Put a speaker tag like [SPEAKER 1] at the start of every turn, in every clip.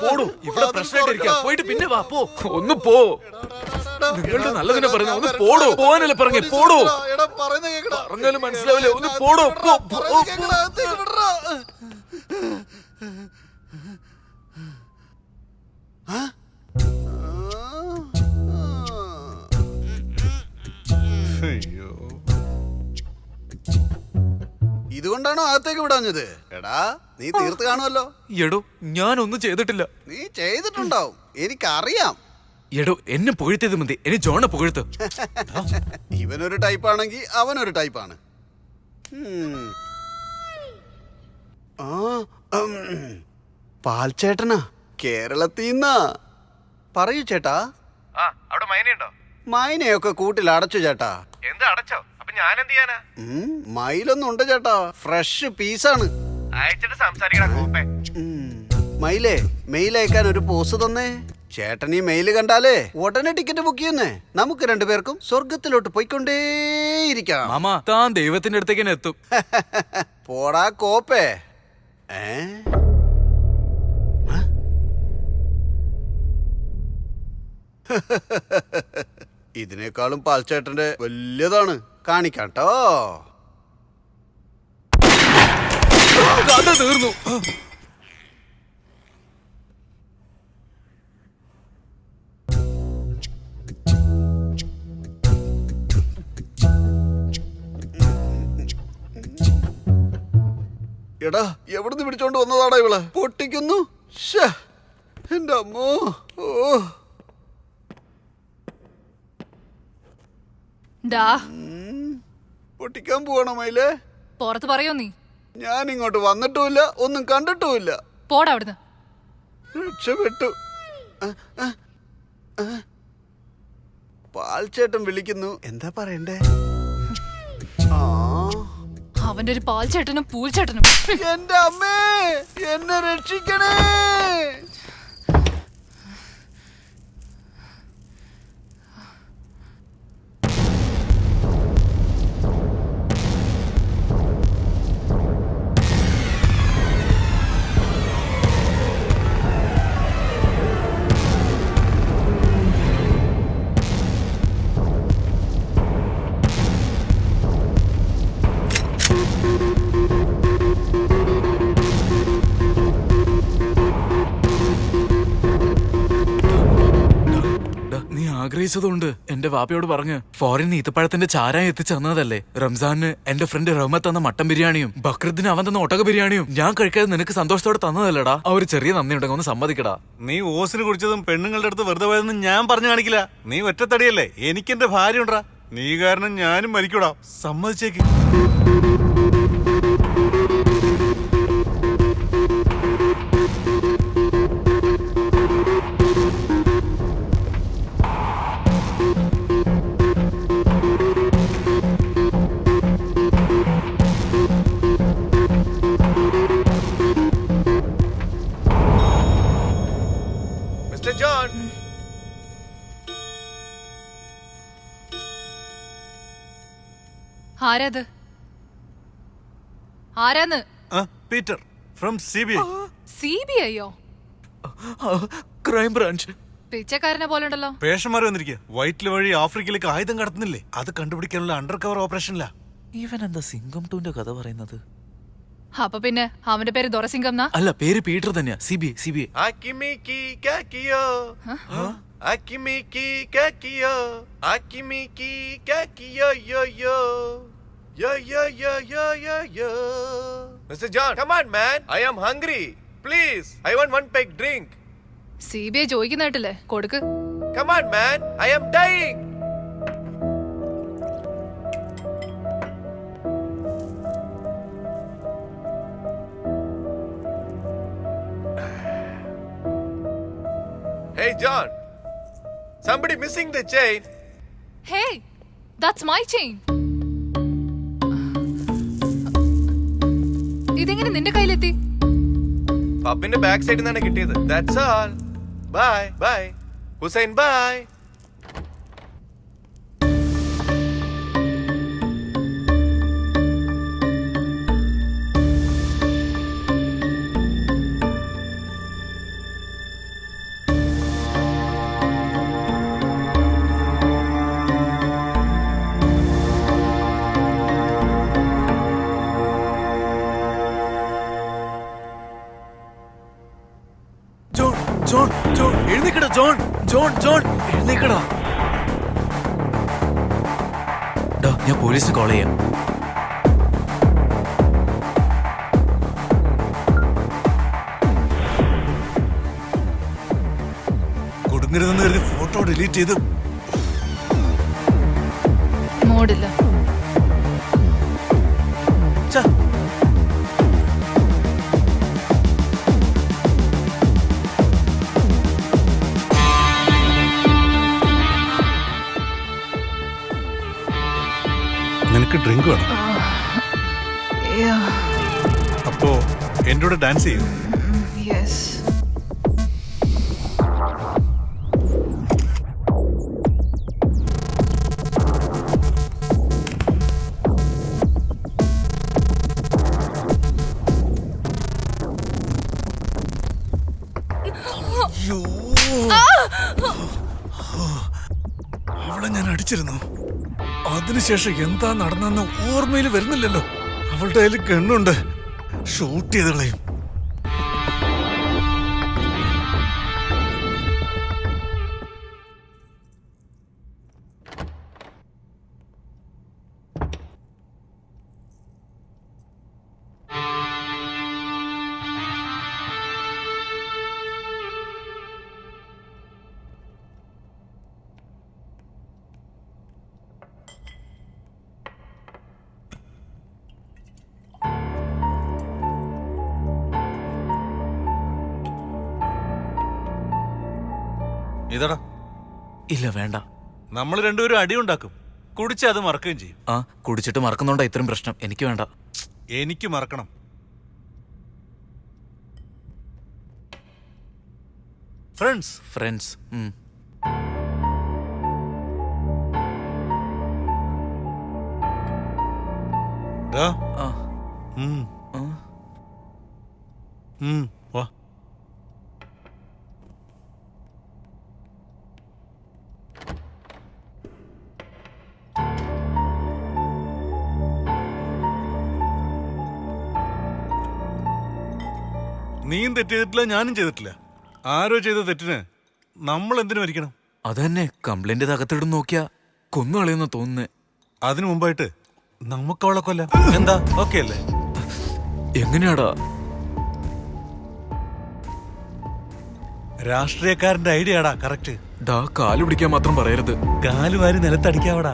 [SPEAKER 1] പോടൂ, ഇവിടെ പ്രശ്നമായിട്ടിരിക്കുക. പോയിട്ട് പിന്നെ വാ, പോ. ഒന്ന് പോ. നിങ്ങളുടെ നല്ലതിനെ പറഞ്ഞു. ഒന്ന് പോടോ. പോവാനല്ലേ പറഞ്ഞേ? പോടോ. പറഞ്ഞാലും മനസ്സിലാവില്ലേ? ഒന്ന് പോടോ.
[SPEAKER 2] ഇതുകൊണ്ടാണോ അകത്തേക്ക് വിടാഞ്ഞത്? എടാ, നീ തീർത്ത് കാണുമല്ലോ.
[SPEAKER 1] എടോ, ഞാനൊന്നും ചെയ്തിട്ടില്ല.
[SPEAKER 2] നീ ചെയ്തിട്ടുണ്ടാവും, എനിക്കറിയാം.
[SPEAKER 1] എടോ, എന്നെ പുകഴ്ത്തിയത് മതി. എന്നെ ജോണെ പുകഴ്ത്ത്.
[SPEAKER 2] ഇവനൊരു ടൈപ്പാണെങ്കിൽ അവനൊരു ടൈപ്പാണ്. പാൽച്ചേട്ടനാ, കേരളത്തിന്നാ. പറയൂ ചേട്ടാ.
[SPEAKER 3] അവിടെ മൈനയുണ്ടോ?
[SPEAKER 2] മൈനയൊക്കെ കൂട്ടിൽ അടച്ചു ചേട്ടാ.
[SPEAKER 3] എന്താ അടച്ചോ? അപ്പൊ ഞാൻ എന്ത് ചെയ്യാനാ?
[SPEAKER 2] മയിലൊന്നും ഉണ്ട് ചേട്ടാ, ഫ്രഷ് പീസാണ്.
[SPEAKER 3] അയച്ചിട്ട് സംസാരിക്കണ കോപ്പേ.
[SPEAKER 2] മയിലേ, മെയിൽ അയക്കാൻ ഒരു പോസ് തന്നേ. ചേട്ടൻ ഈ മെയില് കണ്ടാലേ ഉടനെ ടിക്കറ്റ് ബുക്ക് ചെയ്യുന്നേ. നമുക്ക് രണ്ടുപേർക്കും സ്വർഗത്തിലോട്ട് പോയിക്കൊണ്ടേയിരിക്കാം.
[SPEAKER 1] മാമാ, താൻ ദൈവത്തിന്റെ അടുത്തേക്ക് തന്നെ എത്തും.
[SPEAKER 2] പോടാ കോപ്പേ. ഇതിനേക്കാളും പാൽച്ചേട്ടന്റെ വലിയതാണ്. കാണിക്കാട്ടോ.
[SPEAKER 1] കഥ തീർന്നു.
[SPEAKER 2] എടാ, എവിടുന്ന് പിടിച്ചോണ്ട് വന്നതാടാ ഇവളെ? പൊട്ടിക്കുന്നു. എന്റെ അമ്മോ. പൊട്ടിക്കാൻ പോവാണോ മയിലേ?
[SPEAKER 4] പുറത്ത് പറയോ നീ?
[SPEAKER 2] ഞാൻ ഇങ്ങോട്ട് വന്നിട്ടുമില്ല, ഒന്നും കണ്ടിട്ടുമില്ല.
[SPEAKER 4] പോടാ അവിടുന്ന്.
[SPEAKER 2] രക്ഷപ്പെട്ടു. പാൽച്ചേട്ടൻ വിളിക്കുന്നു. എന്താ പറയണ്ടേ?
[SPEAKER 4] അവന്റെ ഒരു പാൽ ചേട്ടനും പൂൽ ചേട്ടനും.
[SPEAKER 2] എന്റെ അമ്മേ, എന്നെ രക്ഷിക്കണേ.
[SPEAKER 1] ആഗ്രഹിച്ചതുകൊണ്ട് എന്റെ വാപ്പയോട് പറഞ്ഞ് ഫോറിൻ ഈത്തപ്പഴത്തിന്റെ ചാരായം എത്തിച്ചു തന്നതല്ലേ. റംസാന് എന്റെ ഫ്രണ്ട് റഹ്മത്ത് തന്ന മട്ടൻ ബിരിയാണിയും ബക്രീദിന് അവൻ തന്ന ഒട്ടക ബിരിയാണിയും ഞാൻ കഴിക്കാതെ നിനക്ക് സന്തോഷത്തോടെ തന്നതല്ലടാ. ആ ഒരു ചെറിയ നന്ദി ഉണ്ടെങ്കിൽ ഒന്ന് സമ്മതിക്കടാ.
[SPEAKER 5] നീ ഓസിന് കുടിച്ചതും പെണ്ണുങ്ങളുടെ അടുത്ത് വെറുതെ പോയതെന്ന് ഞാൻ പറഞ്ഞു കാണിക്കില്ല. നീ ഒറ്റത്തടിയല്ലേ, എനിക്കെന്റെ ഭാര്യ ഉണ്ടാ. നീ കാരണം ഞാനും മരിക്കൂടാ. സമ്മതിച്ചേക്ക്.
[SPEAKER 3] ജോൺ,
[SPEAKER 4] ആരാത്? ആരാന്ന്?
[SPEAKER 5] Peter from CBI.
[SPEAKER 4] CBI-യോ?
[SPEAKER 1] Crime branch.
[SPEAKER 4] പിച്ചക്കാരനെ പോലെ ഉണ്ടല്ലോ.
[SPEAKER 5] പേഷന്മാർ വന്നിരിക്കുക. വൈറ്റില് വഴി ആഫ്രിക്കയിലേക്ക് ആയുധം കടത്തുന്നില്ലേ, അത് കണ്ടുപിടിക്കാനുള്ള അണ്ടർ കവർ ഓപ്പറേഷനിലാ.
[SPEAKER 1] ഇവൻ എന്താ സിംഗം 2ന്റെ കഥ പറയുന്നത്?
[SPEAKER 4] അപ്പൊ പിന്നെ അവന്റെ പേര് ദൊറസിംഗം?
[SPEAKER 1] അല്ല, പേര് പീറ്റർ തന്നെയാ. CBI.
[SPEAKER 3] ആക്കിമിക്കി കാക്കിയോ, ആക്കിമിക്കി കാക്കിയോ, ആക്കിമിക്കി കാക്കിയോ യോ യോ യോ യോ യോ യോ യോ യോ. Mr. John, come on man, I am hungry. Please, I want one peg drink.
[SPEAKER 4] CBI ചോദിക്കുന്ന കേട്ടില്ലേ, കൊടുക്ക്.
[SPEAKER 3] Come on man, I am dying. Hey John, somebody missing the chain.
[SPEAKER 4] Hey, that's my chain. ഇതെങ്ങനെ നിന്റെ കയ്യിലെത്തി?
[SPEAKER 3] പപ്പിന്റെ back സൈഡിൽ നിന്നാണ് കിട്ടിയത്. That's all. Bye, bye. Hussein, bye.
[SPEAKER 1] John John എഴുന്നേക്കടാ John John John എഴുന്നേക്കടാ. ഡാ, ഞാൻ പോലീസിന് കോൾ ചെയ്യാം.
[SPEAKER 5] കൊടുങ്ങരുതെന്ന് കരുതി ഫോട്ടോ ഡിലീറ്റ് ചെയ്ത്
[SPEAKER 4] മൂടില്ല.
[SPEAKER 5] ഛ, നിനക്ക് ഡ്രിങ്ക് വേണം? അപ്പോ എന്റെ കൂടെ ഡാൻസ് ചെയ്യും.
[SPEAKER 4] യെസ്.
[SPEAKER 5] അവളെ ഞാൻ അടിച്ചിരുന്നു. അതിനുശേഷം എന്താ നടന്നെന്ന് ഓർമ്മയിൽ വരുന്നില്ലല്ലോ. അവളുടെ കയ്യിൽ ഗണ്ണുണ്ട്. ഷൂട്ട് ചെയ്ത് കളയും. ഇതടാ.
[SPEAKER 1] ഇല്ല വേണ്ട.
[SPEAKER 5] നമ്മൾ രണ്ടുപേരും അടിയുണ്ടാക്കും. കുടിച്ച് അത് മറക്കുകയും ചെയ്യും.
[SPEAKER 1] ആ, കുടിച്ചിട്ട് മറക്കുന്നോണ്ടാ ഇത്രയും പ്രശ്നം. എനിക്ക് വേണ്ട.
[SPEAKER 5] എനിക്ക് മറക്കണം. Friends
[SPEAKER 1] friends.
[SPEAKER 5] ഡാ.
[SPEAKER 1] ആ.
[SPEAKER 5] വാ. നീയും തെറ്റ് ചെയ്തിട്ടില്ല, ഞാനും ചെയ്തിട്ടില്ല. ആരോ ചെയ്ത തെറ്റിന് നമ്മൾ എന്തിനു മരിക്കണം?
[SPEAKER 1] അത് തന്നെ, കംപ്ലൈന്റ് തകത്തിടും നോക്കിയാ കൊന്നുകളയെന്ന് തോന്നുന്നേ.
[SPEAKER 5] അതിനു മുമ്പായിട്ട് നമുക്ക് അവളെ കൊല്ലാം. എന്താ, ഓക്കെ അല്ലേ?
[SPEAKER 1] എങ്ങനെയാടാ?
[SPEAKER 5] രാഷ്ട്രീയക്കാരന്റെ ഐഡിയ ആടാ കറക്റ്റ്.
[SPEAKER 1] ഡാ, കാല് പിടിക്കാൻ മാത്രം പറയരുത്.
[SPEAKER 5] കാലുവാരി നിലത്തടിക്കാവടാ.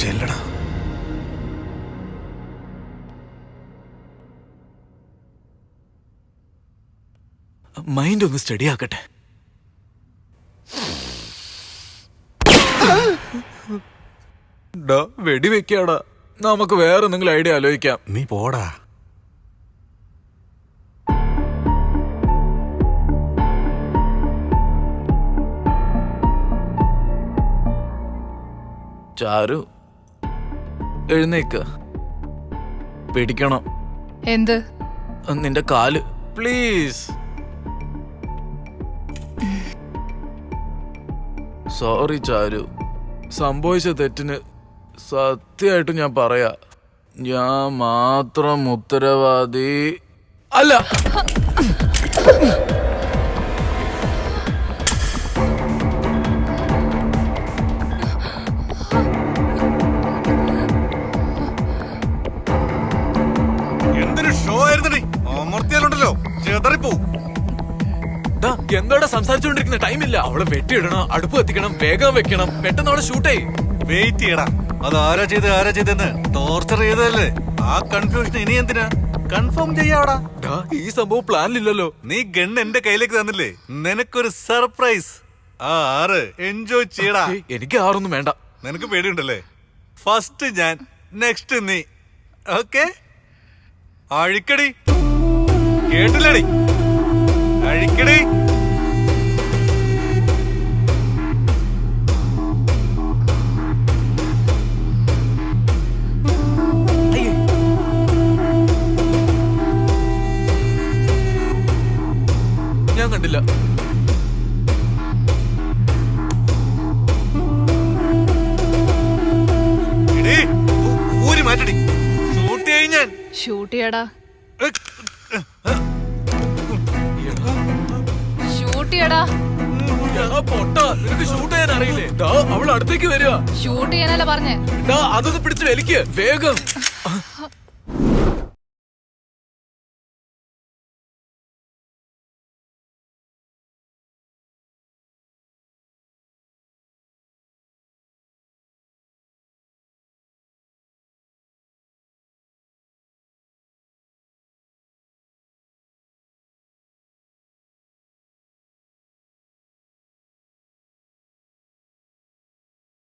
[SPEAKER 5] ചെല്ലടാ.
[SPEAKER 1] മൈൻഡ് ഒന്ന് സ്റ്റഡി ആക്കട്ടെ. ഡാ, വെടിവെക്കാടാ. നമുക്ക് വേറെ എന്തെങ്കിലും ഐഡിയ ആലോചിക്കാം.
[SPEAKER 5] നീ പോടാ.
[SPEAKER 1] ചാരു, എഴുന്നേക്ക്. പിടിക്കണം.
[SPEAKER 4] എന്ത്?
[SPEAKER 1] നിന്റെ കാല് പ്ലീസ്. സോറി ചാരു, സംഭവിച്ച തെറ്റിന് സത്യമായിട്ട് ഞാൻ പറയാ, ഞാൻ മാത്രം ഉത്തരവാദി അല്ല.
[SPEAKER 5] എന്തൊരു ഷോ ആയിരുന്നടി. അമർത്തിയാലുണ്ടല്ലോ ചെതറിപ്പോവും.
[SPEAKER 1] എന്താടാ സംസാരിച്ചുകൊണ്ടിരിക്കുന്ന? ടൈമില്ല. അവളെ വെട്ടിയിടണം, അടുപ്പ് കത്തിക്കണം, വേഗം വെക്കണം, പെട്ടെന്ന് അവളെ ഷൂട്ട് ചെയ്യും.
[SPEAKER 5] വെയിറ്റ് ചെയ്യടാ. അത് ആരാ ചെയ്തെന്ന് ടോർച്ചർ ചെയ്തതല്ലേ. ആ കൺഫ്യൂഷൻ ഇനി എന്തിനാ? കൺഫേം ചെയ്യാവടാ.
[SPEAKER 1] ഈ സംഭവം പ്ലാനിലില്ലല്ലോ.
[SPEAKER 5] നീ ഗണ്ണ് എന്റെ കയ്യിലേക്ക് തന്നില്ലേ, നിനക്കൊരു സർപ്രൈസ്. ആ ആറ് എൻജോയ് ചെയ്യടാ.
[SPEAKER 1] എനിക്ക് ആറൊന്നും വേണ്ട.
[SPEAKER 5] നിനക്ക് പേടിയുണ്ടല്ലേ? ഫസ്റ്റ് ഞാൻ, നെക്സ്റ്റ് നീ. ഓക്കെ? അഴിക്കടി. കേട്ടില്ലടി? അഴിക്കടി. മാറ്റടി. ഷൂട്ട് ചെയ്യും ഞാൻ.
[SPEAKER 4] ഷൂട്ട് ചെയ്യടാ, ഷൂട്ട് ചെയ്യടാ.
[SPEAKER 1] എടാ പൊട്ട, നിനക്ക് ഷൂട്ട് ചെയ്യാൻ അറിയില്ലേ? ദാ അവൾ അടുത്തേക്ക് വരിക.
[SPEAKER 4] ഷൂട്ട് ചെയ്യാനല്ല പറഞ്ഞേ.
[SPEAKER 1] അതൊന്ന് പിടിച്ച് വലിക്ക് വേഗം.